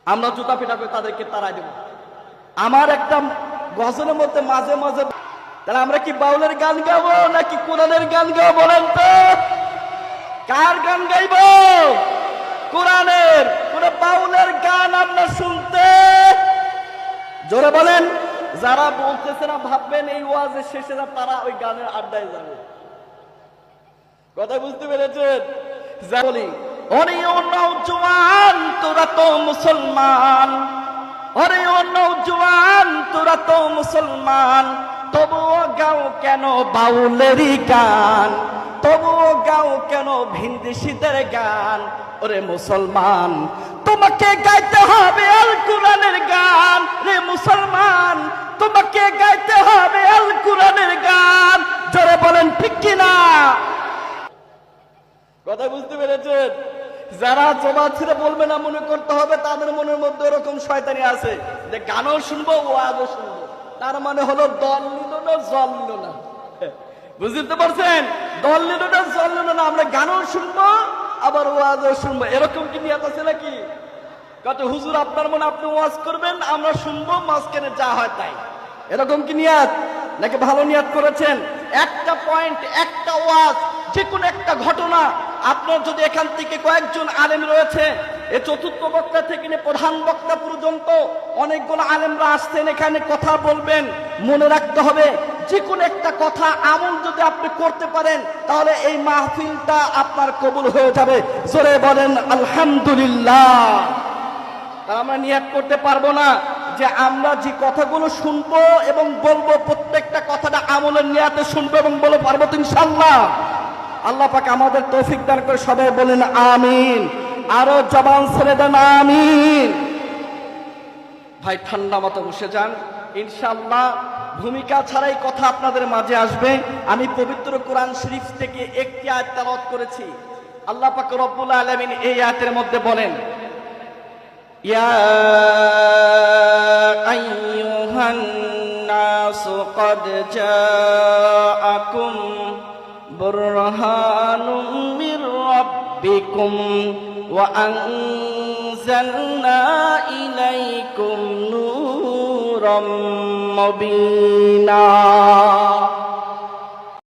আমরা জুতা পিটা করে তাদেরকে তাড়াই দেব। আমার একটা গজলের মধ্যে মাঝে মাঝে, তাহলে আমরা কি বাউলের গান গাবো নাকি কোরআনের গান গাবো বলেন তো? কার গান গাইব? কোরআনের। কোন বাউলের গান আমরা শুনতে, জোরে বলেন, যারা বলতেছে না ভাববেন এই ওয়াজের শেষে না তারা ওই গানের আড্ডায় যাবে। কথা বুঝতে পেরেছেন? যা বলি, ওরে ও নওজোয়ান তোরা তো মুসলমান, ওরে ও নওজোয়ান তোরা তো মুসলমান, তবুও গাও কেন বাউলেরই গান, তবুও গাও কেন ভিনদেশীদের গান। ওরে মুসলমান, তোমাকে গাইতে হবে আল কোরআনের গান। রে মুসলমান, তোমাকে গাইতে হবে আল কোরআনের গান। জোরে বলেন ঠিক কিনা? কথা বুঝতে পেরেছেন? যারা জবাব ছেড়ে বলবে না, মনে করতে হবে তাদের মনের মধ্যে এরকম শয়তানি আছে যে গানও শুনবো ওয়াজও শুনবো। তার মানে হলো দল নিল না জল নিল না। বুঝতে পারছেন? দল নিল না জল নিল না, আমরা গানও শুনবো আবার ওয়াজও শুনবো। এরকম কি নিয়ত আছে নাকি? কত হুজুর আপনার মনে আপনি ওয়াজ করবেন, আমরা শুনবো, মাঝখানে যা হয় তাই, এরকম কি নিয়ত? নাকি ভালো নিয়ত করেছেন? একটা পয়েন্ট, একটা ওয়াজ, যে কোনো একটা ঘটনা, আপনার যদি এখান থেকে কয়েকজন আলেম রয়েছে, এই চতুর্থ বক্তা থেকে নিয়ে প্রধান বক্তা পর্যন্ত অনেকগুলো আলেমরা আসছেন, এখানে কথা বলবেন। মনে রাখতে হবে, যে কোনো একটা কথা আমল যদি আপনি করতে পারেন তাহলে এই মাহফিলটা আপনার কবুল হয়ে যাবে। জোরে বলেন আলহামদুলিল্লাহ। আমরা নিয়ত করতে পারবো না যে আমরা যে কথাগুলো শুনবো এবং বলবো প্রত্যেকটা কথাটা আমলের নিয়তে শুনবো এবং বলবো, পারবো তো ইনশাআল্লাহ? আল্লাহ পাক আমাদের তৌফিক দান করে। সবাই বলেন আমিন। আরো জবান ছেড়ে দেন আমিন। ভাই ঠান্ডা মতো বসে যান, ইনশাআল্লাহ ভূমিকা ছাড়াই কথা আপনাদের মাঝে আসবে। আমি পবিত্র কোরআন শরীফ থেকে একটি আয়াত তেলাওয়াত করেছি। আল্লাহ পাক রব্বুল আলামিন এই আয়াতের মধ্যে বলেন, ইয়া আইয়ুহান নাসু ক্বাদ জাআকুম বুরহানুম মির রাব্বিকুম ওয়া আনজালনা ইলাইকুম নূরাম মুবিনা।